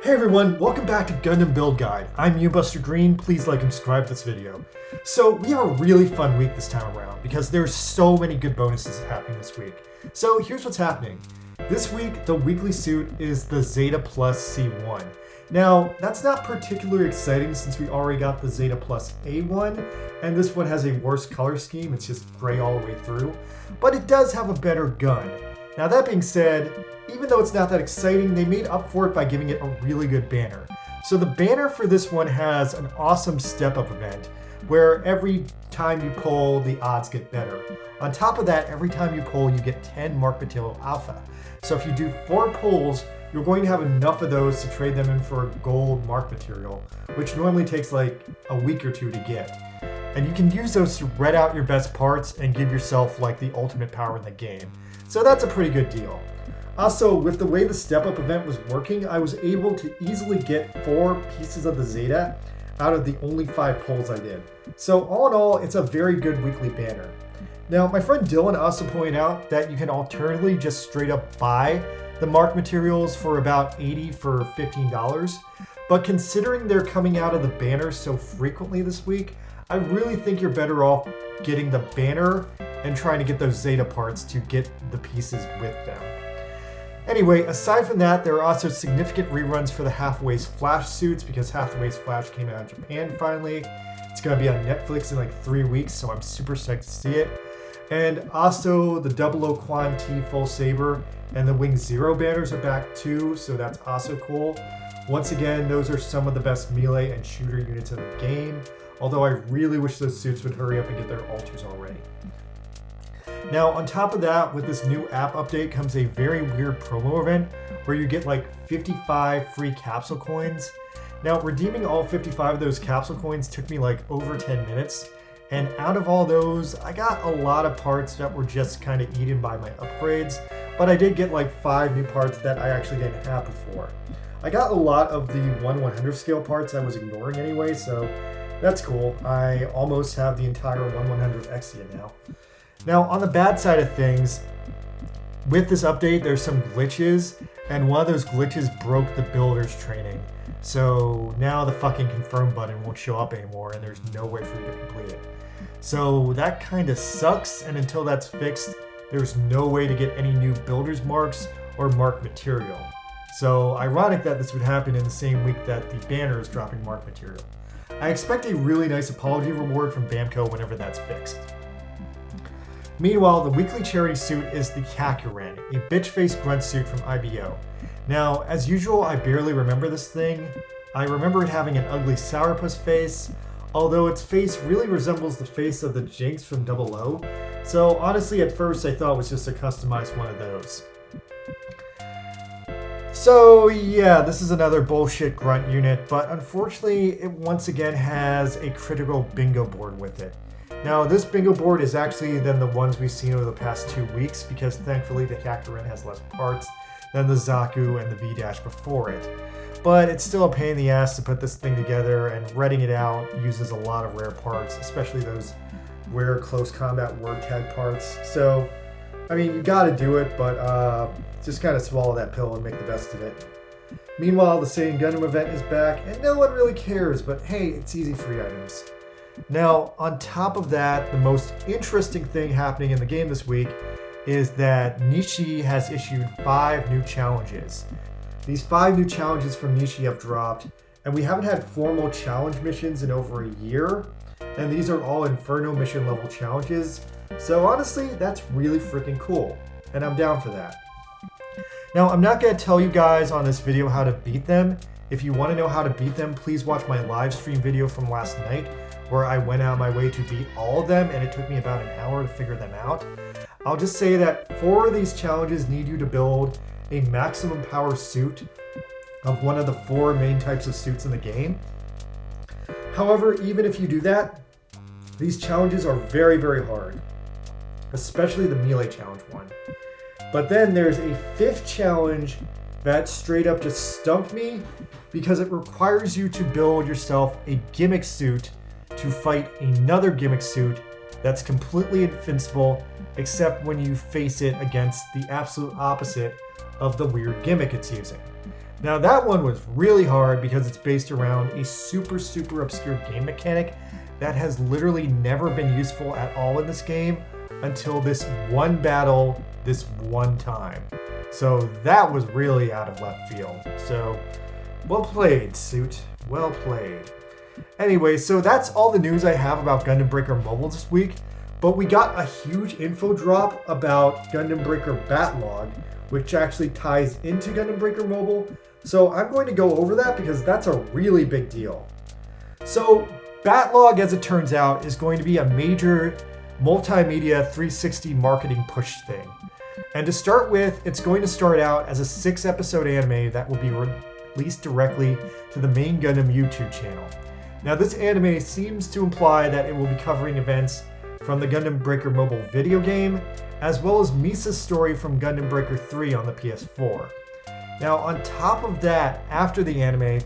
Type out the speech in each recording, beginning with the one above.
Hey everyone, welcome back to Gundam Build Guide. I'm Buster Green, please like and subscribe to this video. So we have a really fun week this time around because there's so many good bonuses happening this week. So here's what's happening. This week, the weekly suit is the Zeta Plus C1. Now, that's not particularly exciting since we already got the Zeta Plus A1, and this one has a worse color scheme, it's just gray all the way through, but it does have a better gun. Now that being said, even though it's not that exciting, they made up for it by giving it a really good banner. So the banner for this one has an awesome step-up event, where every time you pull, the odds get better. On top of that, every time you pull, you get 10 Mark Material Alpha. So if you do 4 pulls, you're going to have enough of those to trade them in for a gold Mark Material, which normally takes like a week or two to get. And you can use those to red out your best parts and give yourself like the ultimate power in the game. So that's a pretty good deal. Also, with the way the step-up event was working, I was able to easily get 4 pieces of the Zeta out of the only 5 pulls I did. So all in all, it's a very good weekly banner. Now, my friend Dylan also pointed out that you can alternatively just straight up buy the Mark materials for about $80 for $15. But considering they're coming out of the banner so frequently this week, I really think you're better off getting the banner and trying to get those Zeta parts to get the pieces with them. Anyway, aside from that, there are also significant reruns for the Hathaway's Flash suits because Hathaway's Flash came out in Japan finally. It's going to be on Netflix in like 3 weeks, so I'm super psyched to see it. And also, the 00 Quan T Full Saber and the Wing Zero banners are back too, so that's also cool. Once again, those are some of the best melee and shooter units in the game, although I really wish those suits would hurry up and get their alters already. Now, on top of that, with this new app update comes a very weird promo event where you get like 55 free capsule coins. Now, redeeming all 55 of those capsule coins took me like over 10 minutes. And out of all those, I got a lot of parts that were just kind of eaten by my upgrades. But I did get like 5 new parts that I actually didn't have before. I got a lot of the 1/100 scale parts I was ignoring anyway, so that's cool. I almost have the entire 1/100 Exia now. Now, on the bad side of things, with this update, there's some glitches, and one of those glitches broke the builder's training. So now the fucking confirm button won't show up anymore, and there's no way for you to complete it. So that kind of sucks, and until that's fixed, there's no way to get any new builder's marks or mark material. So ironic that this would happen in the same week that the banner is dropping mark material. I expect a really nice apology reward from Bamco whenever that's fixed. Meanwhile, the weekly charity suit is the Khakiran, a bitch-faced grunt suit from IBO. Now, as usual, I barely remember this thing. I remember it having an ugly sourpuss face, although its face really resembles the face of the Jinx from 00. So honestly, at first I thought it was just a customized one of those. So yeah, this is another bullshit grunt unit, but unfortunately it once again has a critical bingo board with it. Now, this bingo board is actually than the ones we've seen over the past 2 weeks because thankfully the Khakiran has less parts than the Zaku and the V- before it. But it's still a pain in the ass to put this thing together, and reading it out uses a lot of rare parts, especially those rare close combat word tag parts. So, I mean, you gotta do it, but just kind of swallow that pill and make the best of it. Meanwhile, the Saiyan Gundam event is back, and no one really cares, but hey, it's easy free items. Now, on top of that, the most interesting thing happening in the game this week is that Nishi has issued 5 new challenges. These 5 new challenges from Nishi have dropped, and we haven't had formal challenge missions in over a year, and these are all Inferno mission level challenges. So honestly, that's really freaking cool, and I'm down for that. Now, I'm not going to tell you guys on this video how to beat them. If you want to know how to beat them, please watch my live stream video from last night, where I went out of my way to beat all of them, and it took me about an hour to figure them out. I'll just say that 4 of these challenges need you to build a maximum power suit of one of the 4 main types of suits in the game. However, even if you do that, these challenges are very, very hard, especially the melee challenge one. But then there's a 5th challenge that straight up just stumped me because it requires you to build yourself a gimmick suit to fight another gimmick suit that's completely invincible except when you face it against the absolute opposite of the weird gimmick it's using. Now that one was really hard because it's based around a super obscure game mechanic that has literally never been useful at all in this game until this one battle, this one time. So that was really out of left field. So, well played, Suit. Well played. Anyway, so that's all the news I have about Gundam Breaker Mobile this week, but we got a huge info drop about Gundam Breaker Battlogue, which actually ties into Gundam Breaker Mobile. So I'm going to go over that because that's a really big deal. So Battlogue, as it turns out, is going to be a major multimedia 360 marketing push thing. And to start with, it's going to start out as a 6-episode anime that will be released directly to the main Gundam YouTube channel. Now this anime seems to imply that it will be covering events from the Gundam Breaker Mobile video game, as well as Misa's story from Gundam Breaker 3 on the PS4. Now on top of that, after the anime,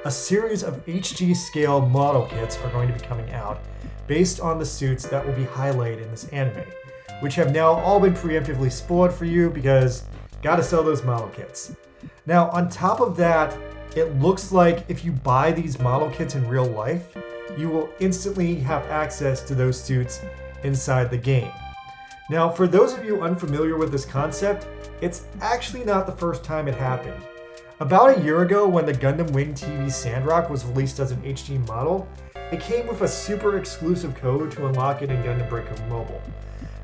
a series of HG scale model kits are going to be coming out based on the suits that will be highlighted in this anime, which have now all been preemptively spoiled for you because gotta sell those model kits. Now on top of that, it looks like if you buy these model kits in real life, you will instantly have access to those suits inside the game. Now for those of you unfamiliar with this concept, it's actually not the first time it happened. About a year ago, when the Gundam Wing TV Sandrock was released as an HD model, it came with a super exclusive code to unlock it in Gundam Breaker Mobile.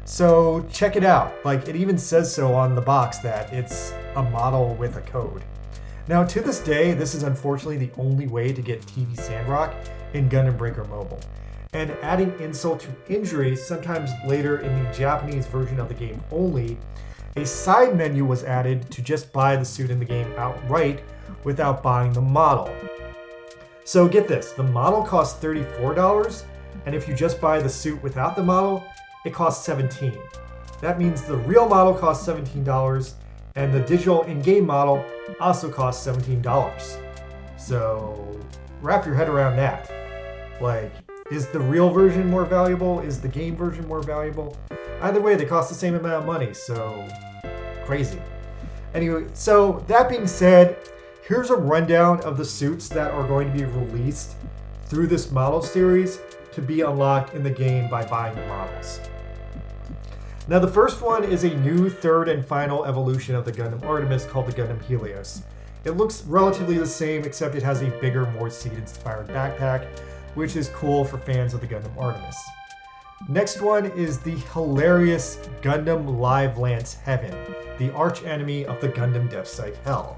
So check it out, like it even says so on the box that it's a model with a code. Now to this day, this is unfortunately the only way to get TV Sandrock in Gundam Breaker Mobile. And adding insult to injury, sometimes later in the Japanese version of the game only, a side menu was added to just buy the suit in the game outright without buying the model. So get this, the model costs $34, and if you just buy the suit without the model, it costs $17. That means the real model costs $17, and the digital in-game model also costs $17. So wrap your head around that. Like, is the real version more valuable? Is the game version more valuable? Either way, they cost the same amount of money, so crazy. Anyway, so that being said, here's a rundown of the suits that are going to be released through this model series to be unlocked in the game by buying the models. Now the first one is a new third and final evolution of the Gundam Artemis called the Gundam Helios. It looks relatively the same, except it has a bigger, more seed-inspired backpack, which is cool for fans of the Gundam Artemis. Next one is the hilarious Gundam Live Lance Heaven, the arch enemy of the Gundam Death Scythe Hell.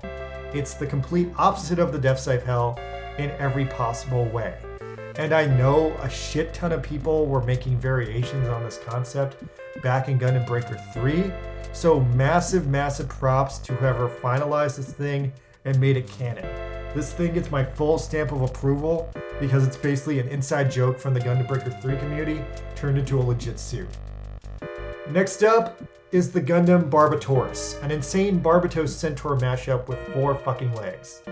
It's the complete opposite of the Death Scythe Hell in every possible way. And I know a shit ton of people were making variations on this concept back in Gundam Breaker 3, so massive props to whoever finalized this thing and made it canon. This thing gets my full stamp of approval because it's basically an inside joke from the Gundam Breaker 3 community turned into a legit suit. Next up is the Gundam Barbatoris, an insane Barbatos Centaur mashup with 4 fucking legs.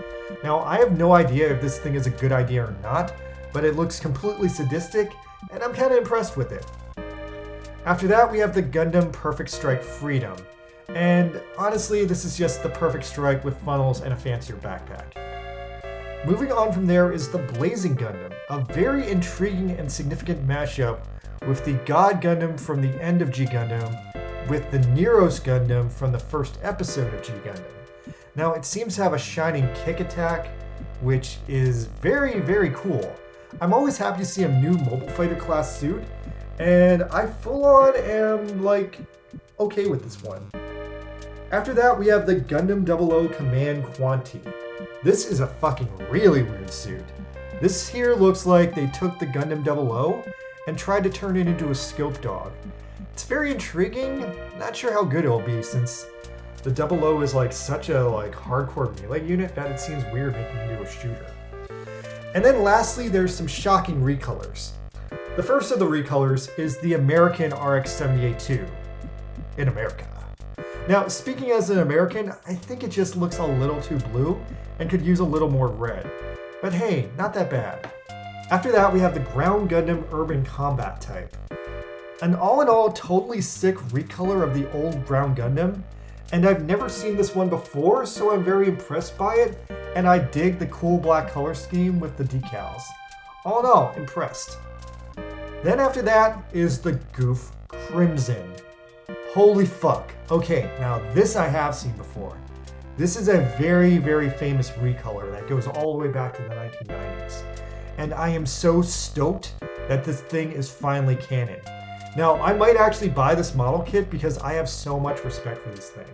Now, I have no idea if this thing is a good idea or not, but it looks completely sadistic, and I'm kinda impressed with it. After that, we have the Gundam Perfect Strike Freedom, and honestly, this is just the Perfect Strike with funnels and a fancier backpack. Moving on from there is the Blazing Gundam, a very intriguing and significant mashup with the God Gundam from the end of G Gundam with the Neros Gundam from the first episode of G Gundam. Now it seems to have a shining kick attack, which is very cool. I'm always happy to see a new mobile fighter class suit, and I full on am like okay with this one. After that, we have the Gundam 00 Command Quanti. This is a fucking really weird suit. This here looks like they took the Gundam 00 and tried to turn it into a scope dog. It's very intriguing, not sure how good it'll be since the 00 is like such a hardcore melee unit that it seems weird making it into a shooter. And then lastly, there's some shocking recolors. The first of the recolors is the American RX-78-2 in America. Now, speaking as an American, I think it just looks a little too blue and could use a little more red. But hey, not that bad. After that, we have the Ground Gundam Urban Combat type. An all-in-all totally sick recolor of the old Ground Gundam, and I've never seen this one before, so I'm very impressed by it, and I dig the cool black color scheme with the decals. All in all, impressed. Then after that is the Goof Crimson. Holy fuck. Okay, now this I have seen before. This is a very, very famous recolor that goes all the way back to the 1990s. And I am so stoked that this thing is finally canon. Now, I might actually buy this model kit because I have so much respect for this thing.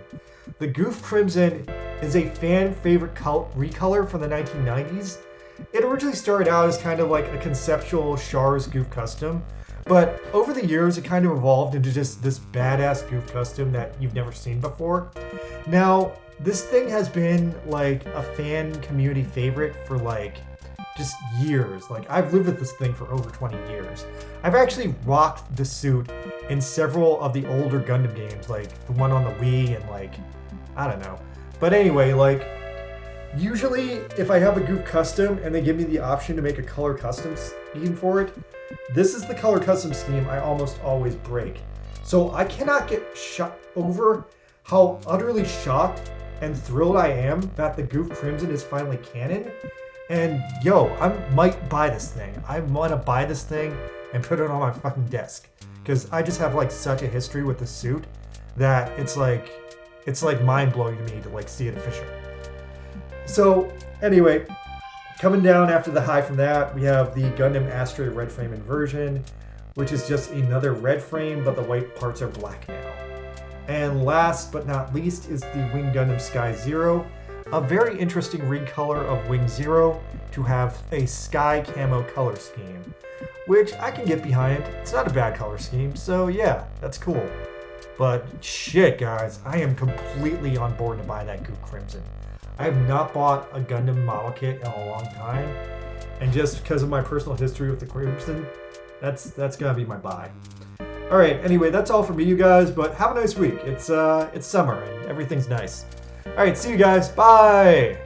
The Goof Crimson is a fan favorite recolor from the 1990s. It originally started out as kind of like a conceptual Char's Goof custom, but over the years it kind of evolved into just this badass Goof custom that you've never seen before. Now, this thing has been like a fan community favorite for like just years. Like, I've lived with this thing for over 20 years. I've actually rocked the suit in several of the older Gundam games, like the one on the Wii and like, I don't know. But anyway, like, usually if I have a Goof custom and they give me the option to make a color custom scheme for it, this is the color custom scheme I almost always break. So I cannot get over how utterly shocked and thrilled I am that the Goof Crimson is finally canon. And yo, I might buy this thing. I want to buy this thing and put it on my fucking desk, because I just have like such a history with the suit that it's like mind-blowing to me to like see it official. So anyway, coming down after the high from that, we have the Gundam Asteroid red frame Inversion, which is just another red frame, but the white parts are black now. And last but not least is the Wing Gundam Sky Zero, a very interesting recolor of Wing Zero to have a sky camo color scheme, which I can get behind. It's not a bad color scheme, so yeah, that's cool. But shit, guys, I am completely on board to buy that Goof Crimson. I have not bought a Gundam model kit in a long time, and just because of my personal history with the Crimson, that's gonna be my buy. All right, anyway, that's all from me, you guys, but have a nice week. It's summer and everything's nice. All right, see you guys. Bye.